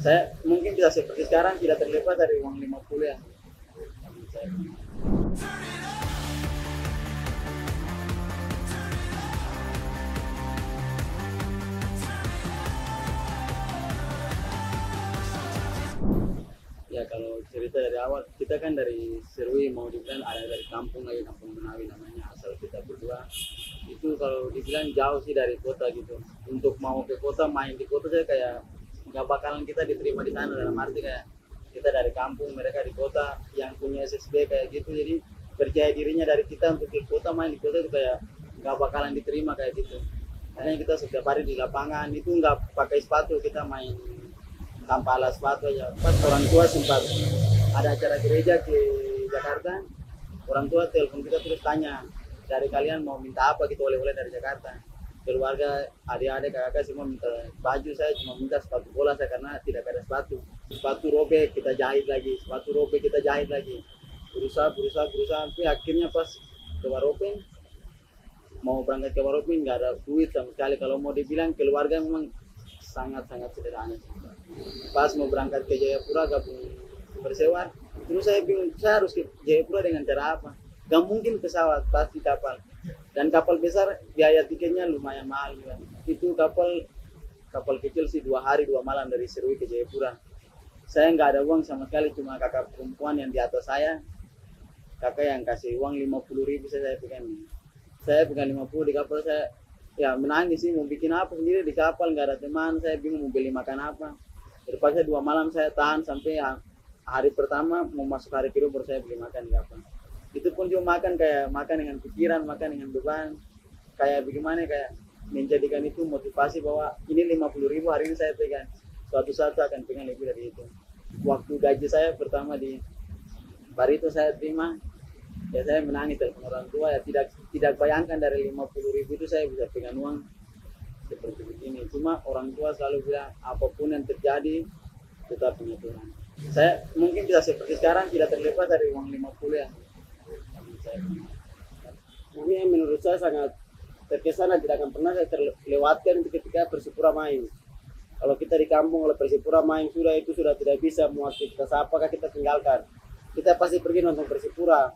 Saya mungkin tidak seperti sekarang, tidak terlepas dari uang 50 ya. Saya, ya kalau cerita dari awal, kita kan dari Serui mau dibilang ada dari kampung lagi, kampung Menawi namanya, asal kita berdua. Itu kalau dibilang jauh sih dari kota gitu. Untuk mau ke kota, main di kota saya kayak nggak bakalan kita diterima di sana, dalam arti kayak kita dari kampung, mereka di kota yang punya SSB kayak gitu, jadi percaya dirinya dari kita untuk ke kota, main di kota itu kayak nggak bakalan diterima kayak gitu. Karena kita setiap hari di lapangan itu nggak pakai sepatu, kita main tanpa alas sepatu aja. Pas orang tua sempat ada acara gereja ke Jakarta, orang tua telepon kita terus tanya, dari kalian mau minta apa gitu oleh-oleh dari Jakarta. Keluarga, adik-adik, kakak semua minta baju, saya cuma minta sepatu bola saya karena tidak ada sepatu. Sepatu robek kita jahit lagi, sepatu robek kita jahit lagi. Berusaha sampai akhirnya pas ke Waropen, mau berangkat ke Waropen nggak ada duit sama sekali. Kalau mau dibilang keluarga memang sangat-sangat sederhana. Pas mau berangkat ke Jayapura gabung bersewa, terus saya bingung saya harus ke Jayapura dengan cara apa. Gak mungkin pesawat, pasti kapal, dan kapal besar biaya tiketnya lumayan mahal juga. Itu kapal kapal kecil sih 2 hari 2 malam dari Serui ke Jayapura. Saya nggak ada uang sama sekali, cuma kakak perempuan yang di atas saya, kakak yang kasih uang 50.000, saya pegang 50 di kapal. Saya ya menangis sih, mau bikin apa sendiri di kapal, nggak ada teman, saya bingung mau beli makan apa. Terpaksa 2 malam saya tahan sampai hari pertama mau masuk hari kedua baru saya beli makan di kapal. Itu pun cuma makan kayak makan dengan pikiran, makan dengan beban, kayak bagaimana, kayak menjadikan itu motivasi bahwa ini 50.000 hari ini saya pegang, suatu saat saya akan pegang lebih dari itu. Waktu gaji saya pertama di Barito saya terima, ya saya menangis telepon orang tua, ya tidak tidak bayangkan dari 50.000 itu saya bisa pegang uang seperti begini. Cuma orang tua selalu bilang apapun yang terjadi tetap punya Tuhan. Saya mungkin tidak seperti sekarang, tidak terlepas dari uang 50 ya. Ini yang menurut saya sangat terkesan dan tidak akan pernah saya terlewatkan itu ketika Persipura main. Kalau kita di kampung, kalau Persipura main sudah itu sudah tidak bisa mau aktivitas apakah kita tinggalkan. Kita pasti pergi nonton Persipura.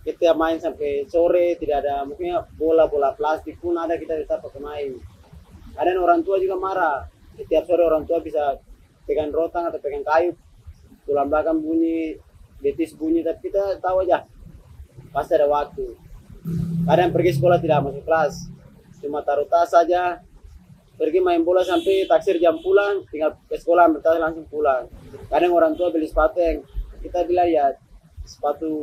Kita main sampai sore, tidak ada mungkin bola-bola plastik pun ada, kita tetap pakai main. Ada orang tua juga marah. Setiap sore orang tua bisa pegang rotan atau pegang kayu, tulang belakang bunyi, betis bunyi, tapi kita tahu aja pasti ada waktu. Kadang pergi sekolah tidak masuk kelas, cuma taruh tas saja, pergi main bola sampai taksir jam pulang, tinggal ke sekolah ambil tas langsung pulang. Kadang orang tua beli sepatu yang kita bilang ya sepatu,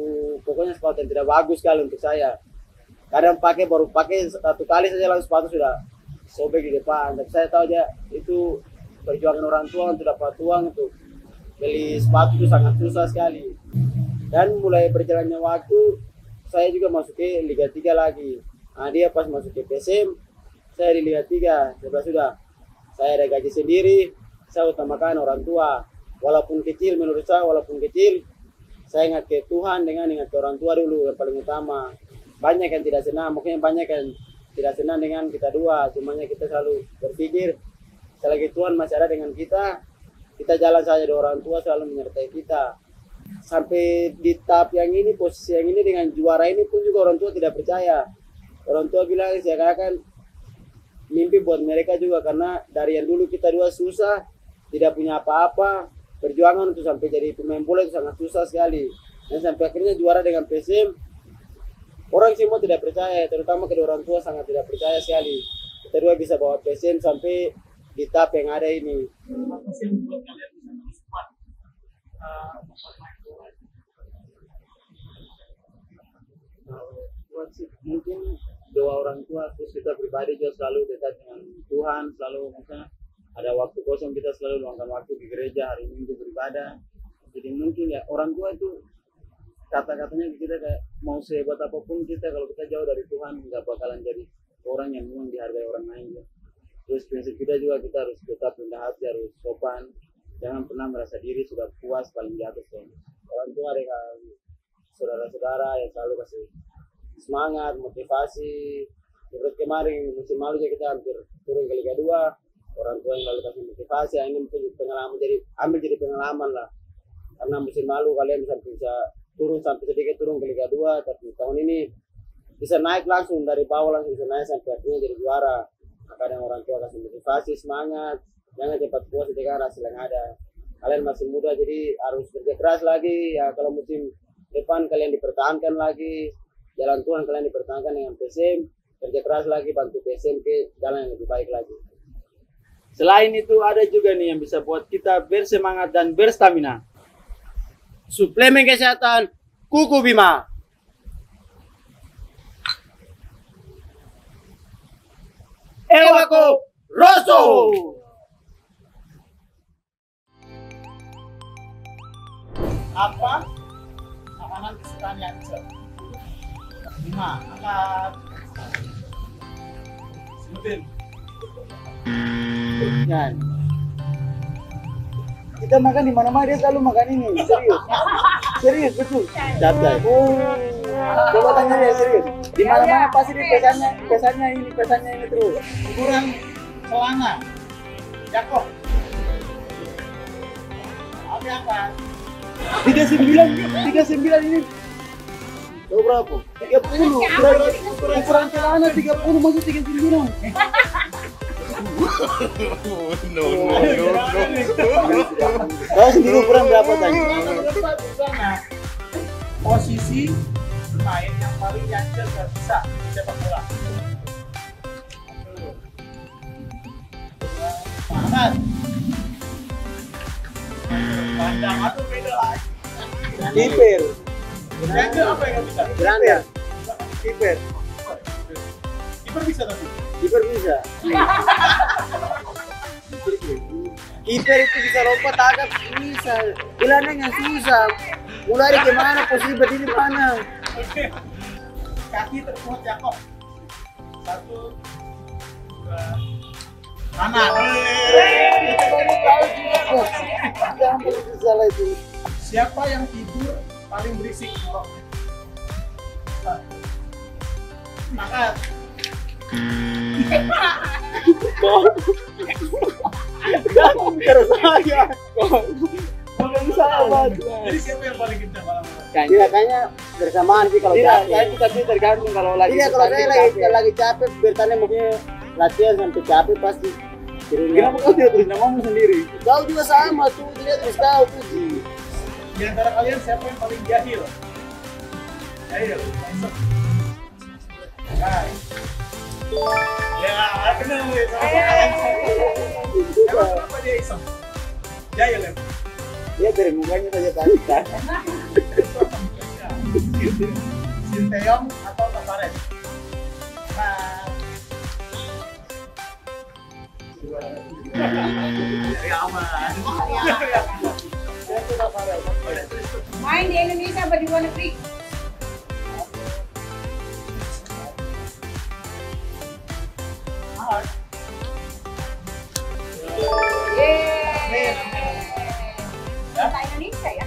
pokoknya sepatu yang tidak bagus sekali untuk saya. Kadang baru pakai 1 kali saja langsung sepatu sudah sobek di depan. Tapi saya tahu aja itu perjuangan orang tua untuk dapat uang untuk beli sepatu itu sangat susah sekali. Dan mulai berjalannya waktu, saya juga masuk ke Liga 3 lagi. Nah, dia pas masuk ke PSM, saya di Liga 3. Setelah sudah, saya ada gaji sendiri, saya utamakan orang tua. Walaupun kecil, menurut saya walaupun kecil, saya ingat ke Tuhan dengan ingat ke orang tua dulu yang paling utama. Banyak yang tidak senang, mungkin banyak yang tidak senang dengan kita dua. Cumanya kita selalu berpikir, selagi Tuhan masih ada dengan kita, kita jalan saja, dengan orang tua selalu menyertai kita. Sampai di tahap yang ini, posisi yang ini dengan juara ini pun juga orang tua tidak percaya. Orang tua bilang saya akan mimpi buat mereka juga, karena dari yang dulu kita dua susah, tidak punya apa-apa, perjuangan untuk sampai jadi pemain bola itu sangat susah sekali. Dan sampai akhirnya juara dengan PSM, orang semua tidak percaya, terutama kedua orang tua sangat tidak percaya sekali. Kita dua bisa bawa PSM sampai di tahap yang ada ini. Mungkin doa orang tua, terus kita pribadi juga selalu dekat dengan Tuhan, selalu misalnya ada waktu kosong kita selalu luangkan waktu di gereja, hari Minggu beribadah. Jadi mungkin ya orang tua itu kata-katanya kita kayak mau sehebat apapun kita, kalau kita jauh dari Tuhan nggak bakalan jadi orang yang memang dihargai orang lain ya. Terus prinsip kita juga, kita harus tetap rendah hati, harus sopan, jangan pernah merasa diri sudah puas paling di atas ya. Orang tua dengan saudara-saudara yang selalu kasih semangat, motivasi. Seperti kemarin musim lalu kita hampir turun ke Liga 2, orang tua yang lalu kasih motivasi, ini mungkin pengalaman, jadi ambil jadi pengalaman lah. Karena musim lalu kalian bisa turun sampai sedikit turun ke Liga 2, tapi tahun ini bisa naik langsung dari bawah, langsung bisa naik sampai akhirnya jadi juara. Kadang orang tua kasih motivasi, semangat, jangan cepat puas ketika hasil yang ada. Kalian masih muda, jadi harus kerja keras lagi ya. Kalau musim depan kalian dipertahankan lagi, jalan Tuhan kalian dipertahankan dengan PSM, kerja keras lagi, bantu PSM ke jalan yang lebih baik lagi. Selain itu ada juga nih yang bisa buat kita bersemangat dan berstamina. Suplemen kesehatan Kuku Bima. Ewako Rosso. Apa makanan kesukaan Yancel? 5. Angkat. Sebutin. Yan. Kita makan di mana-mana dia selalu makan ini, serius. Serius betul. Capcay. Oh. Coba tanya dia serius. Di mana-mana pasti dia pesannya ini terus. Kurang celana. Jakob. Apa angkat? 39 ini. Tahu berapa? 30. Ukuran celana 30 masuk 39. No. Tahu sendiri ukuran berapa tadi? Posisi bermain yang paling Yancel gak bisa di sepak bola. Semangat. Pandang atau beda lagi. Kiper. Yancel apa yang gak bisa? Gelandang. Kiper. Kiper bisa tapi. Kiper bisa. Kiper itu bisa lompat agak bisa. Gelandangnya susah. Mulai dari kemana posisi berdiri mana? Kaki terkuat Jakob. 1, 2, kanan. Itu baru tahu juga kok. Jangan begitu salah itu. Siapa yang tidur paling berisik? Makan. Jangan bicara saya. Bukan sahabat. Jadi siapa yang paling kencang malam-malam? Kayaknya bersamaan sih kalau Tidak, capek. saya itu tapi tergantung kalau lagi. Iya kalau saya lagi capek, bertanya mungkin latihan sampai capek pasti. Kenapa kau tidak tulis namamu sendiri? Kau juga sama tuh, tidak terus kau tuh. Di antara kalian siapa yang paling jahil? Jahil, masuk. Hai. Ya, kenal gue sama kalian. Emang kenapa dia iseng? Jahil ya? Dia dari mukanya saja tadi. Sinteyong atau Tavares? Nah. Dari aman. Main di Indonesia apa di luar negeri? Yeay. Kita Indonesia ya?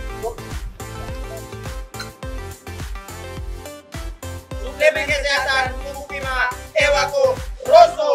Suplemen kesehatan Kuku Bima Ewako Rosso.